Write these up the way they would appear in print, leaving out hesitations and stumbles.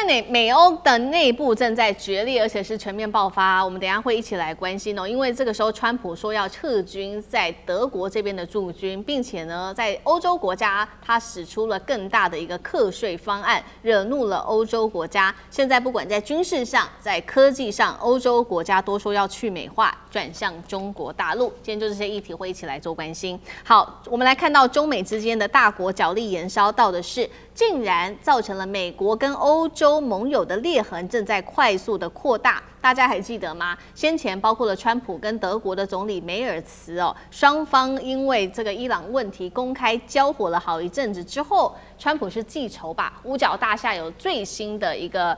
在美欧的内部正在决裂，而且是全面爆发。我们等一下会一起来关心哦，因为这个时候川普说要撤军在德国这边的驻军，并且呢，在欧洲国家他使出了更大的一个课税方案，惹怒了欧洲国家。现在不管在军事上，在科技上，欧洲国家都说要去美化，转向中国大陆。今天就这些议题会一起来做关心。好，我们来看到中美之间的大国角力延烧到的是，竟然造成了美国跟欧洲盟友的裂痕正在快速的扩大。大家还记得吗？先前包括了川普跟德国的总理梅尔茨哦，双方因为这个伊朗问题公开交火了好一阵子之后，川普是记仇吧？五角大厦有最新的一个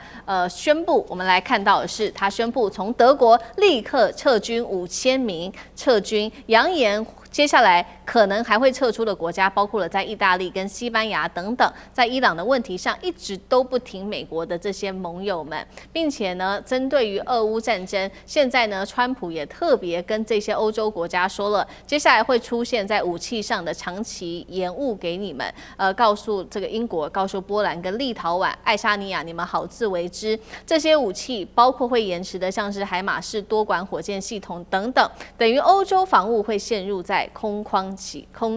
宣布，我们来看到的是，他宣布从德国立刻撤军5000名撤军，扬言接下来可能还会撤出的国家，包括了在意大利跟西班牙等等，在伊朗的问题上一直都不挺美国的这些盟友们，并且呢，针对于俄乌战争，现在呢，川普也特别跟这些欧洲国家说了，接下来会出现在武器上的长期延误给你们，告诉这个英国，告诉波兰跟立陶宛、爱沙尼亚，你们好自为之。这些武器包括会延迟的，像是海马式多管火箭系统等等，等于欧洲防务会陷入在空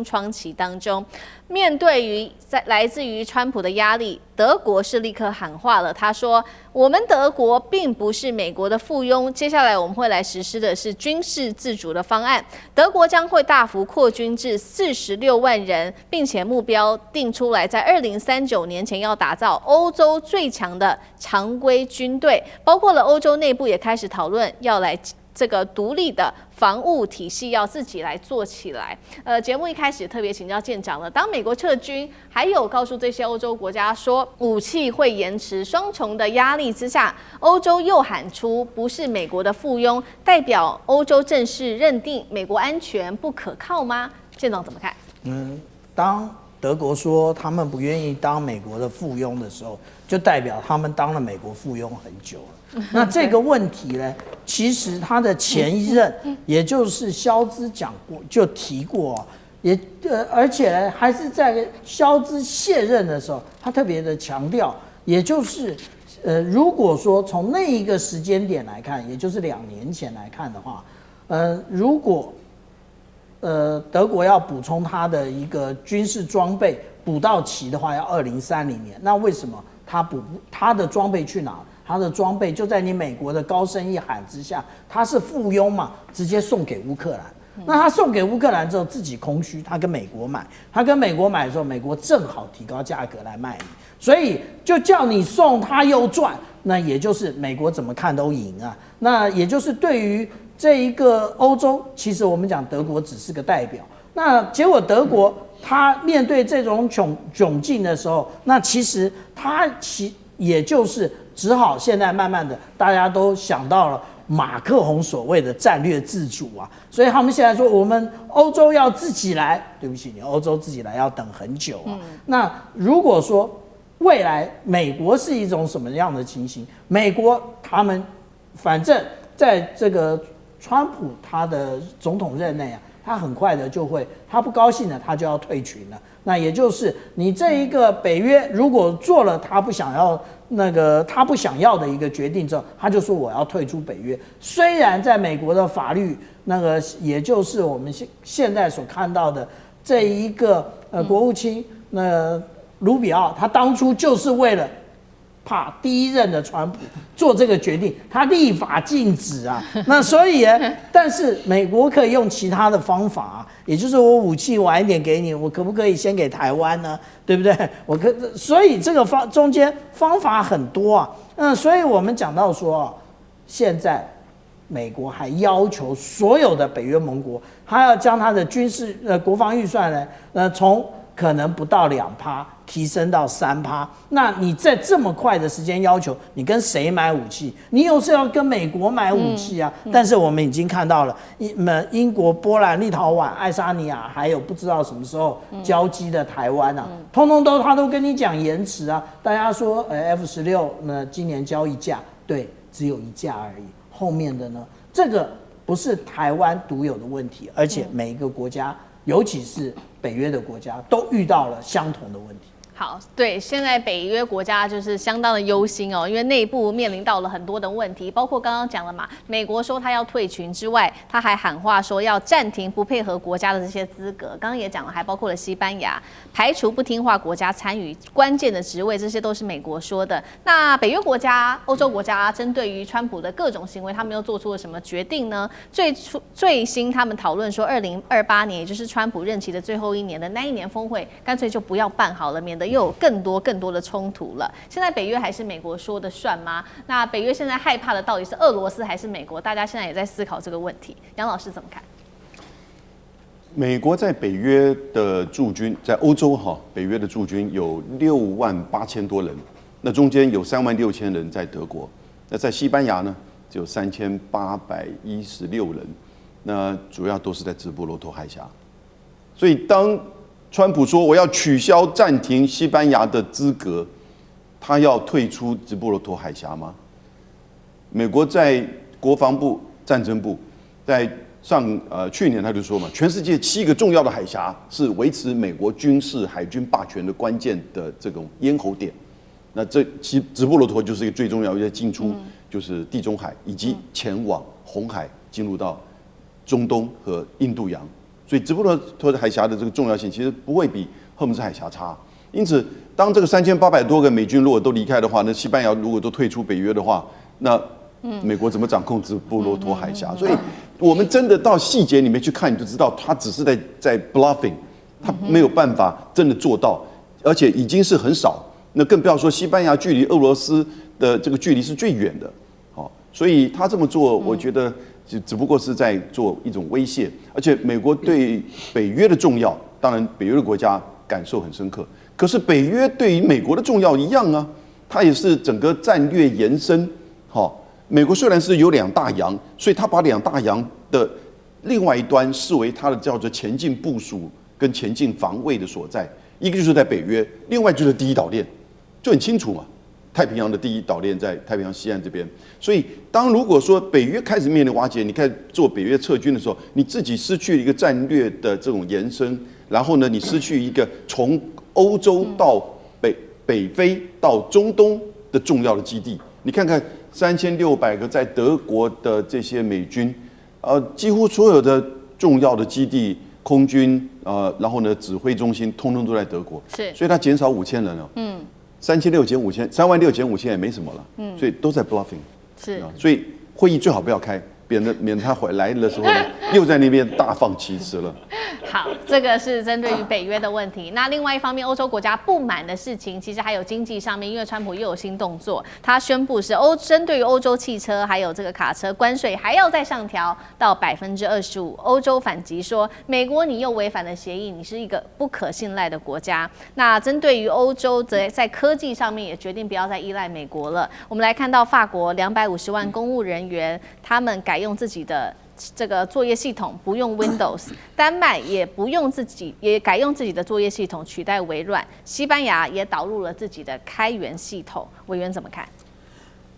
窗期当中。面对于来自于川普的压力，德国是立刻喊话了，他说：“我们德国并不是美国的附庸，接下来我们会来实施的是军事自主的方案。德国将会大幅扩军至46万人，并且目标定出来，在2039年前要打造欧洲最强的常规军队，包括了欧洲内部也开始讨论要来。”这个独立的防务体系要自己来做起来。节目一开始特别请教舰长了，当美国撤军，还有告诉这些欧洲国家说武器会延迟，双重的压力之下，欧洲又喊出不是美国的附庸，代表欧洲正式认定美国安全不可靠吗？舰长怎么看？当德国说他们不愿意当美国的附庸的时候，就代表他们当了美国附庸很久了。那这个问题呢，其实他的前一任，也就是肖兹讲过，就提过，而且呢，还是在肖兹卸任的时候，他特别的强调，也就是如果说从那一个时间点来看，也就是2年前来看的话，如果德国要补充它的一个军事装备补到齐的话，要2030年。那为什么它的装备去哪？它的装备就在你美国的高声一喊之下，它是附庸嘛，直接送给乌克兰。那他送给乌克兰之后自己空虚，他跟美国买，他跟美国买的时候，美国正好提高价格来卖你，所以就叫你送他又赚，那也就是美国怎么看都赢啊。那也就是对于这一个欧洲，其实我们讲德国只是个代表，那结果德国他面对这种窘境的时候，那其实他也就是只好现在慢慢的大家都想到了马克宏所谓的战略自主啊，所以他们现在说我们欧洲要自己来，对不起，你欧洲自己来要等很久啊。那如果说未来美国是一种什么样的情形？美国他们反正在这个川普他的总统任内啊，他很快的就会，他不高兴了，他就要退群了。那也就是你这一个北约如果做了他不想要的一个决定之后，他就说我要退出北约。虽然在美国的法律也就是我们现在所看到的这一个国务卿卢比奥，他当初就是为了怕第一任的川普做这个决定，他立法禁止啊。那所以但是美国可以用其他的方法啊，也就是我武器晚一点给你，我可不可以先给台湾呢？对不对？所以这个中间方法很多啊。所以我们讲到说，现在美国还要求所有的北约盟国，他要将他的军事国防预算呢，从可能不到2%提升到3%，那你在这么快的时间要求，你跟谁买武器？你又是要跟美国买武器啊？但是我们已经看到了，英国、波兰、立陶宛、爱沙尼亚，还有不知道什么时候交机的台湾啊，通通他都跟你讲延迟啊。大家说F16今年交1架，对，只有1架而已，后面的呢，这个不是台湾独有的问题，而且每一个国家，尤其是北约的国家，都遇到了相同的问题。好，对，现在北约国家就是相当的忧心哦，因为内部面临到了很多的问题，包括刚刚讲了嘛，美国说他要退群之外，他还喊话说要暂停不配合国家的这些资格，刚刚也讲了，还包括了西班牙，排除不听话国家参与关键的职位，这些都是美国说的。那北约国家、欧洲国家针对于川普的各种行为，他们又做出了什么决定呢？最新他们讨论说，2028年，也就是川普任期的最后一年的那一年峰会，干脆就不要办好了，免得又有更多的冲突了。现在北约还是美国说的算吗？那北约现在害怕的到底是俄罗斯还是美国？大家现在也在思考这个问题。杨老师怎么看？美国在北约的驻军，在欧洲北约的驻军有68000多人，那中间有36000人在德国，那在西班牙呢只有3816人，那主要都是在直布罗陀海峡。所以当川普说我要取消暂停西班牙的资格，他要退出直布罗陀海峡吗？美国在国防部、战争部在去年他就说嘛，全世界7个重要的海峡是维持美国军事海军霸权的关键的这种咽喉点。那直布罗陀就是一个最重要的进出，就是地中海以及前往红海进入到中东和印度洋。所以直布罗陀海峡的这个重要性其实不会比荷姆斯海峡差。因此，当这个3800多个美军如果都离开的话，那西班牙如果都退出北约的话，那美国怎么掌控直布罗陀海峡？所以，我们真的到细节里面去看，你就知道他只是在 bluffing， 他没有办法真的做到，而且已经是很少。那更不要说西班牙距离俄罗斯的这个距离是最远的，所以他这么做，我觉得只不过是在做一种威胁。而且美国对北约的重要，当然北约的国家感受很深刻。可是北约对于美国的重要一样啊，它也是整个战略延伸。美国虽然是有2大洋，所以他把2大洋的另外一端视为它的叫做前进部署跟前进防卫的所在，一个就是在北约，另外就是第一岛链，就很清楚嘛。太平洋的第一岛链在太平洋西岸这边，所以如果说北约开始面临瓦解，你开始做北约撤军的时候，你自己失去一个战略的这种延伸，然后呢，你失去一个从欧洲到北非到中东的重要的基地。你看看3600个在德国的这些美军，几乎所有的重要的基地、空军，然后呢，指挥中心通通都在德国，是，所以它减少5000人了。3600减5000，36000减5000也没什么了，所以都在 bluffing， 是，所以会议最好不要开，免得他回来的时候呢，又在那边大放旗词了。好，这个是针对于北约的问题。那另外一方面，欧洲国家不满的事情，其实还有经济上面，因为川普又有新动作，他宣布是针对于欧洲汽车还有这个卡车关税还要再上调到25%。欧洲反击说，美国你又违反了协议，你是一个不可信赖的国家。那针对于欧洲在科技上面也决定不要再依赖美国了。我们来看到法国250万公务人员，他们改用自己的这个作业系统，不用 Windows。丹麦也改用自己的作业系统取代微软。西班牙也导入了自己的开源系统。委员怎么看？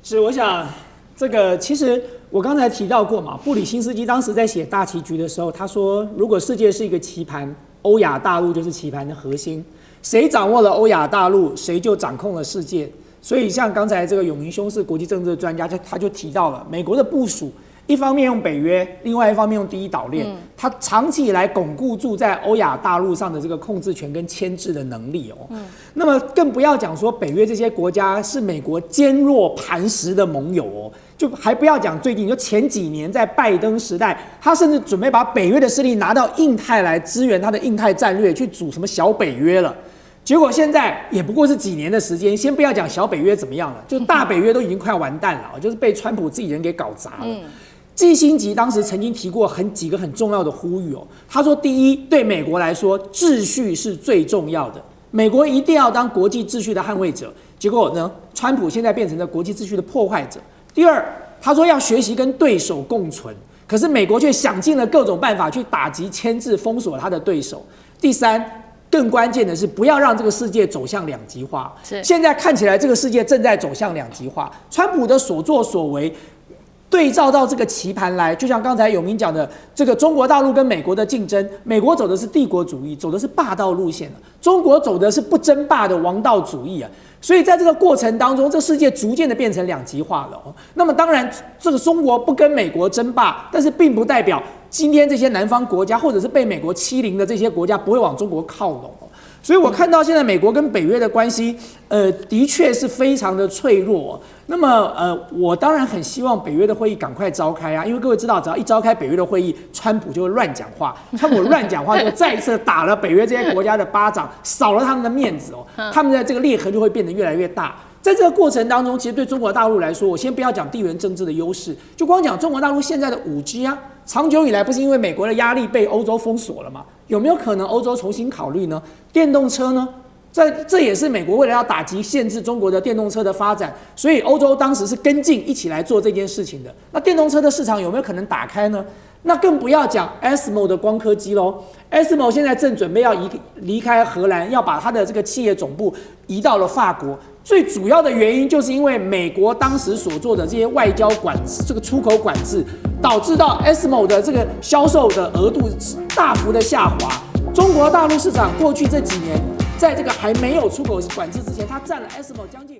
是，我想这个其实我刚才提到过嘛，布里辛斯基当时在写大棋局的时候，他说，如果世界是一个棋盘，欧亚大陆就是棋盘的核心，谁掌握了欧亚大陆，谁就掌控了世界。所以像刚才这个永明兄是国际政治的专家，他就提到了美国的部署。一方面用北约，另外一方面用第一岛链，它长期以来巩固住在欧亚大陆上的这个控制权跟牵制的能力哦。那么更不要讲说北约这些国家是美国坚若磐石的盟友哦，就还不要讲最近，就前几年在拜登时代，他甚至准备把北约的势力拿到印太来支援他的印太战略，去组什么小北约了。结果现在也不过是几年的时间，先不要讲小北约怎么样了，就大北约都已经快要完蛋了，就是被川普自己人给搞砸了。季辛吉当时曾经提过几个很重要的呼吁哦，他说：第一，对美国来说，秩序是最重要的，美国一定要当国际秩序的捍卫者。结果呢，川普现在变成了国际秩序的破坏者。第二，他说要学习跟对手共存，可是美国却想尽了各种办法去打击、牵制、封锁他的对手。第三，更关键的是不要让这个世界走向两极化。现在看起来这个世界正在走向两极化，川普的所作所为对照到这个棋盘来，就像刚才有明讲的，这个中国大陆跟美国的竞争，美国走的是帝国主义，走的是霸道路线，中国走的是不争霸的王道主义啊。所以在这个过程当中，这世界逐渐的变成两极化了。那么当然，这个中国不跟美国争霸，但是并不代表今天这些南方国家或者是被美国欺凌的这些国家不会往中国靠拢。所以我看到现在美国跟北约的关系，的确是非常的脆弱。那么，我当然很希望北约的会议赶快召开啊，因为各位知道，只要一召开北约的会议，川普就会乱讲话，川普乱讲话就再一次打了北约这些国家的巴掌，扫了他们的面子哦，他们的这个裂痕就会变得越来越大。在这个过程当中，其实对中国大陆来说，我先不要讲地缘政治的优势，就光讲中国大陆现在的5G啊，长久以来不是因为美国的压力被欧洲封锁了吗？有没有可能欧洲重新考虑呢？电动车呢？这也是美国为了要打击限制中国的电动车的发展，所以欧洲当时是跟进一起来做这件事情的。那电动车的市场有没有可能打开呢？那更不要讲 ASML 的光刻机喽。ASML 现在正准备要离开荷兰，要把它的这个企业总部移到了法国。最主要的原因就是因为美国当时所做的这些外交管制、这个出口管制，导致到 ASML 的这个销售的额度大幅的下滑。中国大陆市场过去这几年，在这个还没有出口管制之前，它占了 ASML 将近